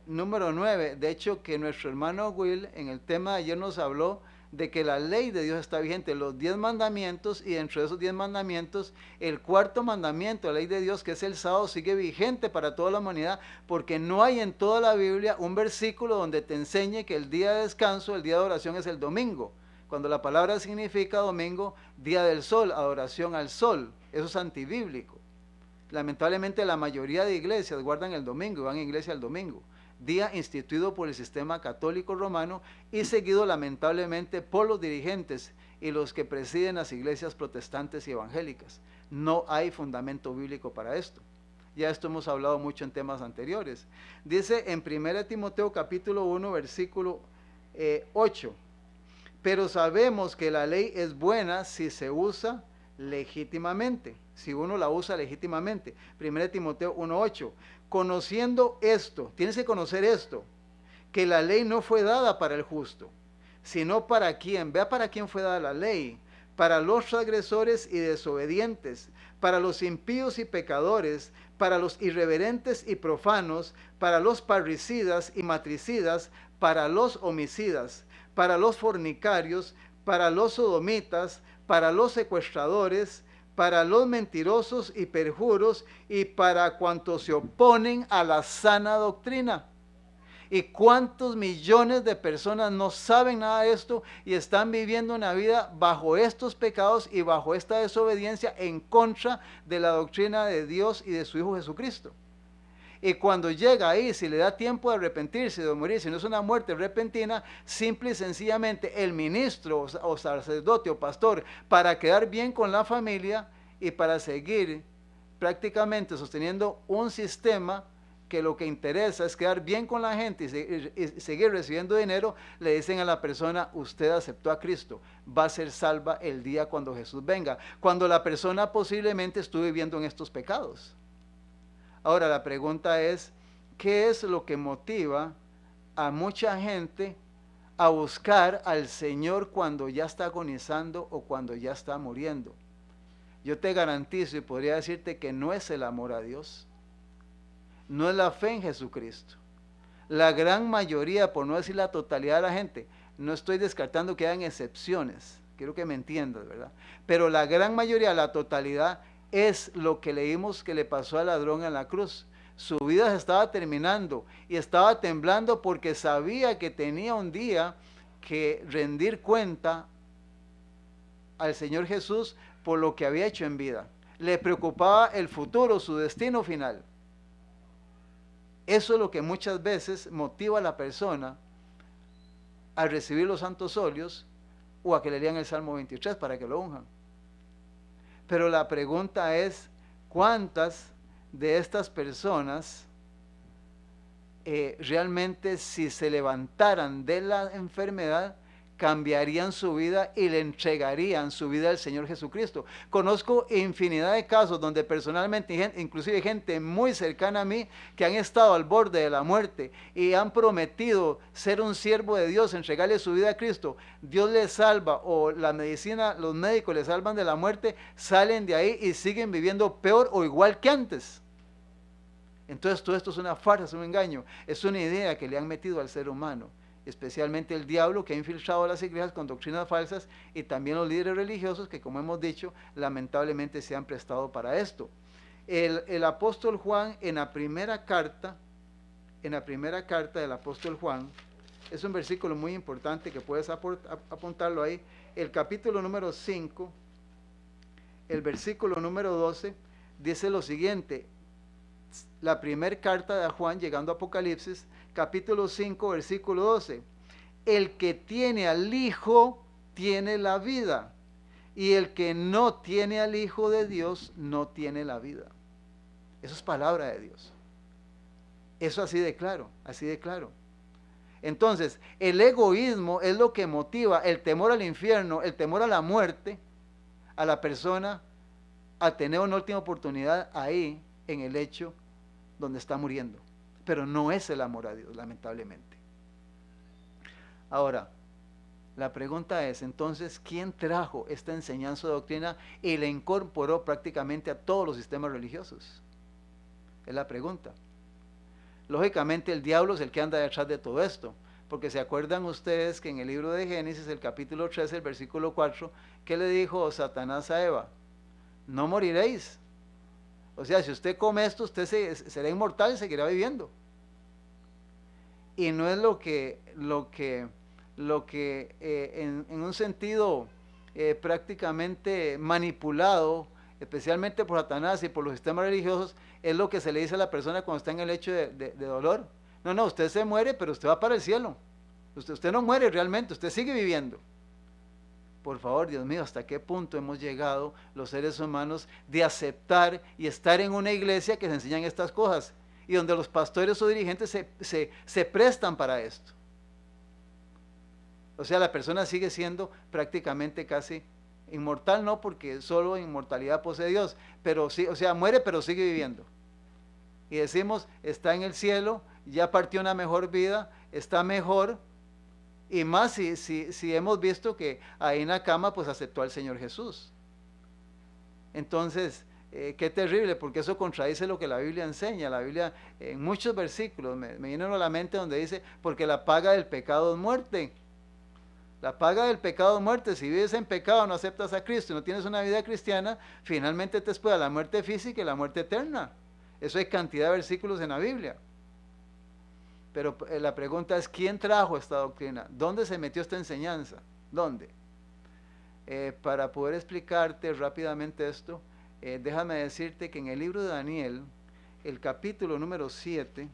número 9. De hecho, que nuestro hermano Will en el tema de ayer nos habló de que la ley de Dios está vigente, los 10 mandamientos, y dentro de esos 10 mandamientos, el cuarto mandamiento, la ley de Dios, que es el sábado, sigue vigente para toda la humanidad, porque no hay en toda la Biblia un versículo donde te enseñe que el día de descanso, el día de oración es el domingo, cuando la palabra significa domingo, día del sol, adoración al sol. Eso es antibíblico. Lamentablemente la mayoría de iglesias guardan el domingo y van a iglesia el domingo, día instituido por el sistema católico romano y seguido lamentablemente por los dirigentes y los que presiden las iglesias protestantes y evangélicas. No hay fundamento bíblico para esto. Ya esto hemos hablado mucho en temas anteriores. Dice en 1 Timoteo capítulo 1 versículo 8, pero sabemos que la ley es buena si se usa legítimamente, si uno la usa legítimamente. 1 Timoteo 1:8, conociendo esto, tienes que conocer esto, que la ley no fue dada para el justo, sino para quién. Vea para quién fue dada la ley: para los transgresores y desobedientes, para los impíos y pecadores, para los irreverentes y profanos, para los parricidas y matricidas, para los homicidas, para los fornicarios, para los sodomitas, para los secuestradores, para los mentirosos y perjuros, y para cuantos se oponen a la sana doctrina. ¿Y cuántos millones de personas no saben nada de esto y están viviendo una vida bajo estos pecados y bajo esta desobediencia en contra de la doctrina de Dios y de su Hijo Jesucristo? Y cuando llega ahí, si le da tiempo de arrepentirse, de morir, si no es una muerte repentina, simple y sencillamente el ministro o sacerdote o pastor, para quedar bien con la familia y para seguir prácticamente sosteniendo un sistema que lo que interesa es quedar bien con la gente y seguir recibiendo dinero, le dicen a la persona: usted aceptó a Cristo, va a ser salva el día cuando Jesús venga, cuando la persona posiblemente estuvo viviendo en estos pecados. Ahora la pregunta es, ¿qué es lo que motiva a mucha gente a buscar al Señor cuando ya está agonizando o cuando ya está muriendo? Yo te garantizo y podría decirte que no es el amor a Dios, no es la fe en Jesucristo. La gran mayoría, por no decir la totalidad de la gente, no estoy descartando que hayan excepciones, quiero que me entiendas, ¿verdad? Pero la gran mayoría, la totalidad, es lo que leímos que le pasó al ladrón en la cruz. Su vida se estaba terminando y estaba temblando porque sabía que tenía un día que rendir cuenta al Señor Jesús por lo que había hecho en vida. Le preocupaba el futuro, su destino final. Eso es lo que muchas veces motiva a la persona a recibir los santos óleos o a que le lean el Salmo 23 para que lo unjan. Pero la pregunta es, ¿cuántas de estas personas realmente, si se levantaran de la enfermedad, cambiarían su vida y le entregarían su vida al Señor Jesucristo? Conozco infinidad de casos donde personalmente, inclusive gente muy cercana a mí, que han estado al borde de la muerte y han prometido ser un siervo de Dios, entregarle su vida a Cristo. Dios les salva, o la medicina, los médicos les salvan de la muerte, salen de ahí y siguen viviendo peor o igual que antes. Entonces todo esto es una farsa, es un engaño, es una idea que le han metido al ser humano, especialmente el diablo, que ha infiltrado las iglesias con doctrinas falsas, y también los líderes religiosos que, como hemos dicho, lamentablemente se han prestado para esto. El apóstol Juan, en la primera carta del apóstol Juan, es un versículo muy importante que puedes apuntarlo ahí, el capítulo número 5, el versículo número 12, dice lo siguiente. La primera carta de Juan, llegando a Apocalipsis, capítulo 5, versículo 12. El que tiene al Hijo tiene la vida, y el que no tiene al Hijo de Dios no tiene la vida. Eso es palabra de Dios. Eso así de claro, así de claro. Entonces, el egoísmo es lo que motiva el temor al infierno, el temor a la muerte, a la persona a tener una última oportunidad ahí, en el hecho donde está muriendo. Pero no es el amor a Dios, lamentablemente. Ahora, la pregunta es, entonces, ¿quién trajo esta enseñanza de doctrina y la incorporó prácticamente a todos los sistemas religiosos? Es la pregunta. Lógicamente el diablo es el que anda detrás de todo esto, porque se acuerdan ustedes que en el libro de Génesis, el capítulo 13, el versículo 4, ¿qué le dijo Satanás a Eva? No moriréis. O sea, si usted come esto, usted será inmortal y seguirá viviendo. Y no es lo que en un sentido prácticamente manipulado, especialmente por Satanás y por los sistemas religiosos, es lo que se le dice a la persona cuando está en el lecho de dolor. No, usted se muere, pero usted va para el cielo. Usted no muere realmente, usted sigue viviendo. Por favor, Dios mío, ¿hasta qué punto hemos llegado los seres humanos de aceptar y estar en una iglesia que se enseñan estas cosas y donde los pastores o dirigentes se prestan para esto? O sea, la persona sigue siendo prácticamente casi inmortal, no porque solo inmortalidad posee Dios, pero sí, o sea, muere pero sigue viviendo. Y decimos, está en el cielo, ya partió una mejor vida, está mejor. Y más si hemos visto que ahí en la cama pues aceptó al Señor Jesús. Entonces, qué terrible, porque eso contradice lo que la Biblia enseña. La Biblia, en muchos versículos, me vienen a la mente donde dice, porque la paga del pecado es muerte. La paga del pecado es muerte. Si vives en pecado, no aceptas a Cristo y no tienes una vida cristiana, finalmente te espera la muerte física y la muerte eterna. Eso hay cantidad de versículos en la Biblia. Pero la pregunta es, ¿quién trajo esta doctrina? ¿Dónde se metió esta enseñanza? ¿Dónde? Para poder explicarte rápidamente esto, déjame decirte que en el libro de Daniel, el capítulo número 7,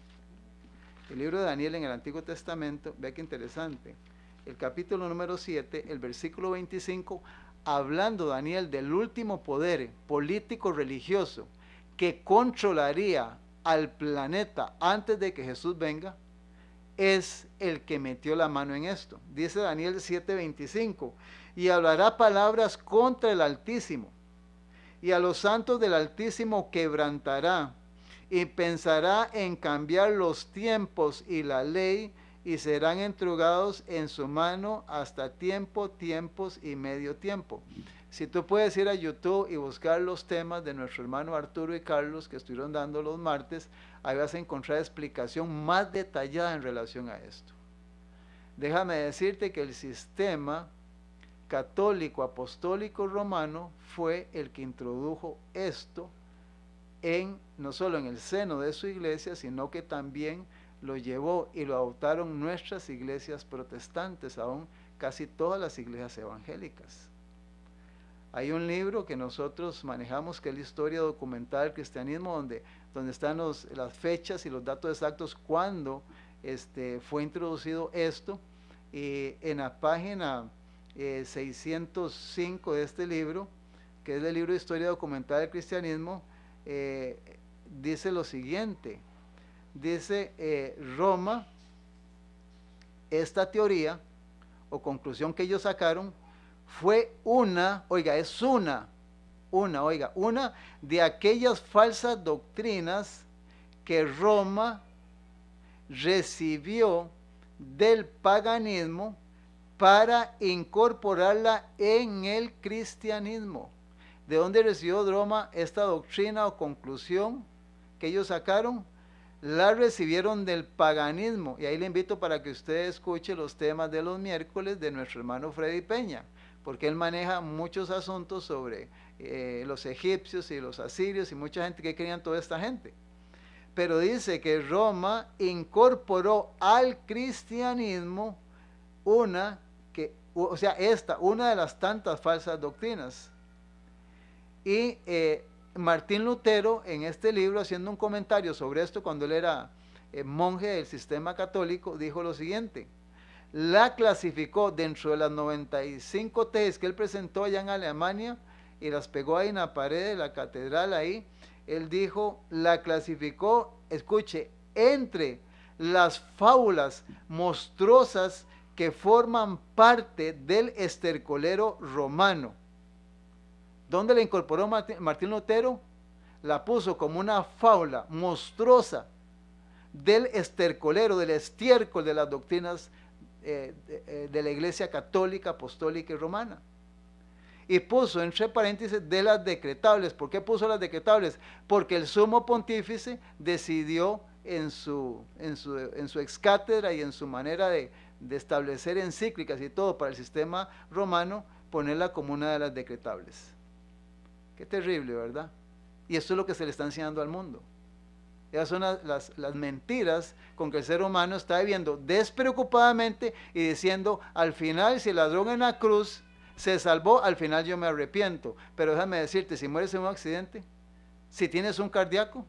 el libro de Daniel en el Antiguo Testamento, vea qué interesante, el capítulo número 7, el versículo 25, hablando Daniel del último poder político religioso que controlaría al planeta antes de que Jesús venga, es el que metió la mano en esto. Dice Daniel 7:25, y hablará palabras contra el Altísimo, y a los santos del Altísimo quebrantará, y pensará en cambiar los tiempos y la ley, y serán entregados en su mano hasta tiempos y medio tiempo. Si tú puedes ir a YouTube y buscar los temas de nuestro hermano Arturo y Carlos que estuvieron dando los martes, ahí vas a encontrar explicación más detallada en relación a esto. Déjame decirte que el sistema católico apostólico romano fue el que introdujo esto no solo en el seno de su iglesia, sino que también lo llevó y lo adoptaron nuestras iglesias protestantes, aún casi todas las iglesias evangélicas. Hay un libro que nosotros manejamos que es la historia documental del cristianismo, donde están las fechas y los datos exactos cuando fue introducido esto. Y en la página 605 de este libro que es el libro de historia documental del cristianismo, dice lo siguiente. Dice Roma, esta teoría o conclusión que ellos sacaron fue una de aquellas falsas doctrinas que Roma recibió del paganismo para incorporarla en el cristianismo. ¿De dónde recibió Roma esta doctrina o conclusión que ellos sacaron? La recibieron del paganismo. Y ahí le invito para que usted escuche los temas de los miércoles de nuestro hermano Freddy Peña, porque él maneja muchos asuntos sobre los egipcios y los asirios y mucha gente que creían toda esta gente. Pero dice que Roma incorporó al cristianismo una de las tantas falsas doctrinas. Y Martín Lutero, en este libro, haciendo un comentario sobre esto, cuando él era monje del sistema católico, dijo lo siguiente: la clasificó dentro de las 95 tesis que él presentó allá en Alemania y las pegó ahí en la pared de la catedral ahí. Él dijo, la clasificó, escuche, entre las fábulas monstruosas que forman parte del estercolero romano. ¿Dónde la incorporó Martín Lutero? La puso como una fábula monstruosa del estercolero, del estiércol de las doctrinas de la Iglesia Católica, Apostólica y Romana. Y puso entre paréntesis de las decretables. ¿Por qué puso las decretables? Porque el sumo pontífice decidió en su excátedra y en su manera de establecer encíclicas y todo para el sistema romano, ponerla como una de las decretables. Qué terrible, ¿verdad? Y esto es lo que se le está enseñando al mundo. Esas son las mentiras con que el ser humano está viviendo despreocupadamente y diciendo, al final, si el ladrón en la cruz se salvó, al final yo me arrepiento. Pero déjame decirte, si mueres en un accidente, si tienes un cardíaco,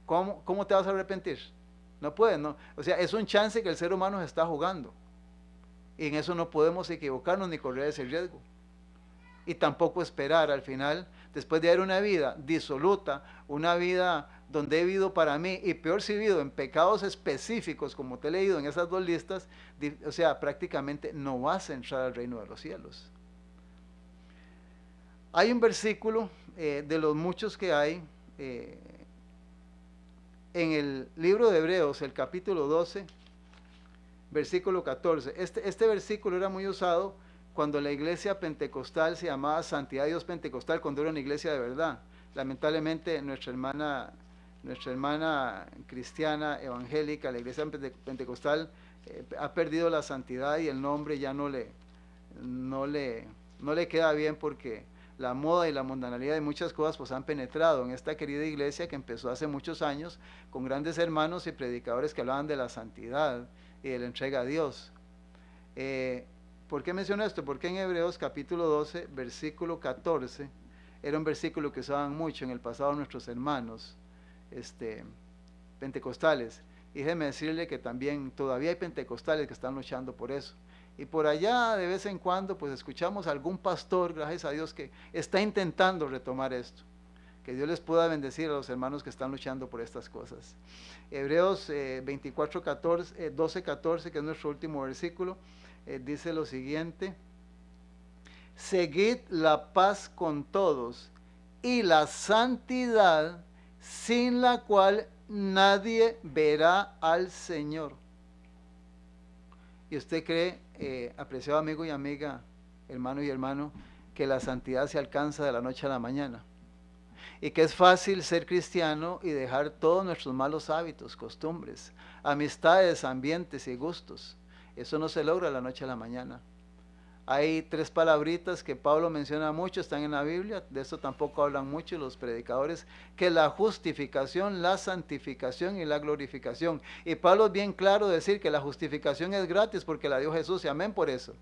¿cómo te vas a arrepentir? No puedes, no. O sea, es un chance que el ser humano se está jugando. Y en eso no podemos equivocarnos ni correr ese riesgo. Y tampoco esperar al final, después de haber una vida disoluta, una vida donde he vivido para mí, y peor si he vivido en pecados específicos, como te he leído en esas dos listas, o sea, prácticamente no vas a entrar al reino de los cielos. Hay un versículo de los muchos que hay en el libro de Hebreos, el capítulo 12, versículo 14. Este versículo era muy usado cuando la iglesia pentecostal se llamaba Santidad de Dios Pentecostal, cuando era una iglesia de verdad. Lamentablemente nuestra hermana cristiana evangélica, la iglesia pentecostal, ha perdido la santidad y el nombre ya no le queda bien, porque la moda y la mundanalidad de muchas cosas pues han penetrado en esta querida iglesia que empezó hace muchos años con grandes hermanos y predicadores que hablaban de la santidad y de la entrega a Dios. ¿Por qué menciono esto? Porque en Hebreos capítulo 12, versículo 14, era un versículo que usaban mucho en el pasado nuestros hermanos pentecostales. Y déjeme decirle que también todavía hay pentecostales que están luchando por eso. Y por allá de vez en cuando pues escuchamos a algún pastor, gracias a Dios, que está intentando retomar esto. Que Dios les pueda bendecir a los hermanos que están luchando por estas cosas. Hebreos 12, 14, que es nuestro último versículo, dice lo siguiente: seguid la paz con todos y la santidad, sin la cual nadie verá al Señor. ¿Y usted cree, apreciado amigo y amiga, hermano y hermano, que la santidad se alcanza de la noche a la mañana? Y que es fácil ser cristiano y dejar todos nuestros malos hábitos, costumbres, amistades, ambientes y gustos. Eso no se logra de la noche a la mañana. Hay 3 palabritas que Pablo menciona mucho, están en la Biblia, de esto tampoco hablan mucho los predicadores, que la justificación, la santificación y la glorificación. Y Pablo es bien claro de decir que la justificación es gratis porque la dio Jesús, y amén por eso.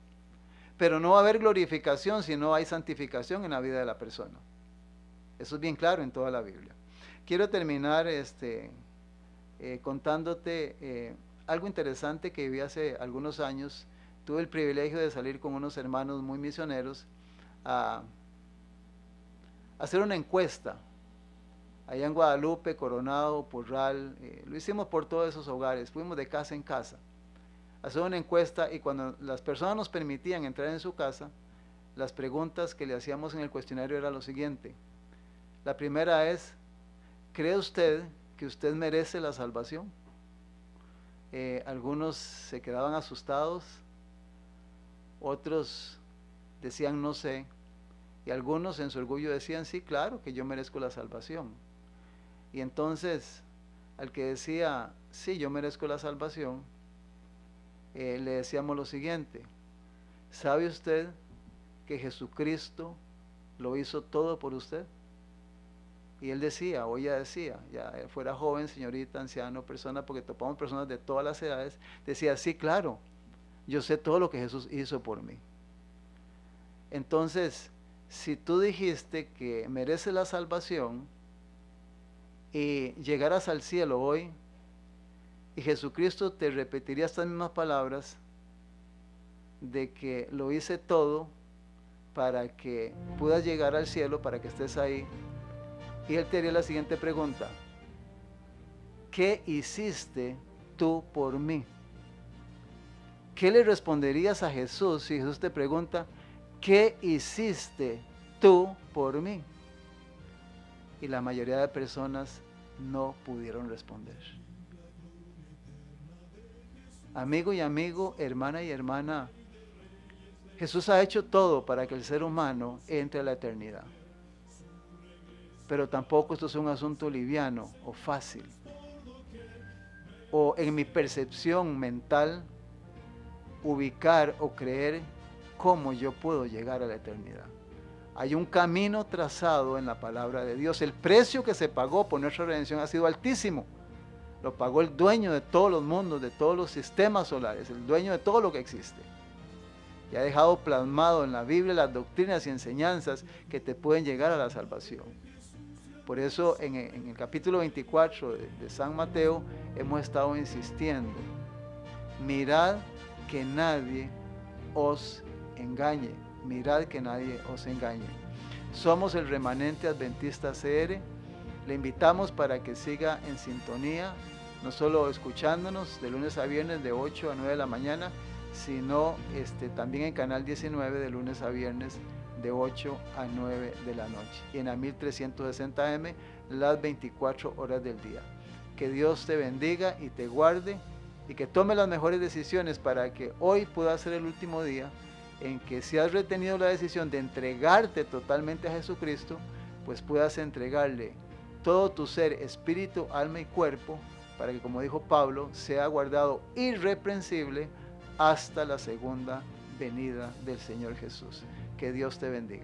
Pero no va a haber glorificación si no hay santificación en la vida de la persona. Eso es bien claro en toda la Biblia. Quiero terminar contándote algo interesante que viví hace algunos años. Tuve el privilegio de salir con unos hermanos muy misioneros a hacer una encuesta. Allá en Guadalupe, Coronado, Porral, lo hicimos por todos esos hogares, fuimos de casa en casa, hacer una encuesta, y cuando las personas nos permitían entrar en su casa, las preguntas que le hacíamos en el cuestionario era lo siguiente. La primera es, ¿cree usted que usted merece la salvación? Algunos se quedaban asustados, otros decían no sé, y algunos en su orgullo decían sí, claro que yo merezco la salvación. Y entonces al que decía sí, yo merezco la salvación, le decíamos lo siguiente: ¿sabe usted que Jesucristo lo hizo todo por usted? Y él decía, o ella decía, ya fuera joven, señorita, anciano, persona, porque topamos personas de todas las edades, decía, sí, claro, yo sé todo lo que Jesús hizo por mí. Entonces, si tú dijiste que mereces la salvación y llegaras al cielo hoy, y Jesucristo te repetiría estas mismas palabras de que lo hice todo para que puedas llegar al cielo, para que estés ahí, y él te haría la siguiente pregunta: ¿qué hiciste tú por mí? ¿Qué le responderías a Jesús si Jesús te pregunta, ¿qué hiciste tú por mí? Y la mayoría de personas no pudieron responder. Amigo y amigo, hermana y hermana, Jesús ha hecho todo para que el ser humano entre a la eternidad. Pero tampoco esto es un asunto liviano o fácil. O en mi percepción mental, ubicar o creer cómo yo puedo llegar a la eternidad. Hay un camino trazado en la palabra de Dios. El precio que se pagó por nuestra redención ha sido altísimo. Lo pagó el dueño de todos los mundos, de todos los sistemas solares, el dueño de todo lo que existe. Y ha dejado plasmado en la Biblia las doctrinas y enseñanzas que te pueden llegar a la salvación. Por eso en el capítulo 24 de San Mateo hemos estado insistiendo: mirad que nadie os engañe, mirad que nadie os engañe. Somos el Remanente Adventista CR, le invitamos para que siga en sintonía, no solo escuchándonos de lunes a viernes de 8 a 9 de la mañana, sino también en Canal 19 de lunes a viernes de 8 a 9 de la noche, y en la 1360M las 24 horas del día. Que Dios te bendiga y te guarde, y que tome las mejores decisiones para que hoy pueda ser el último día en que, si has retenido la decisión de entregarte totalmente a Jesucristo, pues puedas entregarle todo tu ser, espíritu, alma y cuerpo, para que, como dijo Pablo, sea guardado irreprensible hasta la segunda venida del Señor Jesús. Que Dios te bendiga.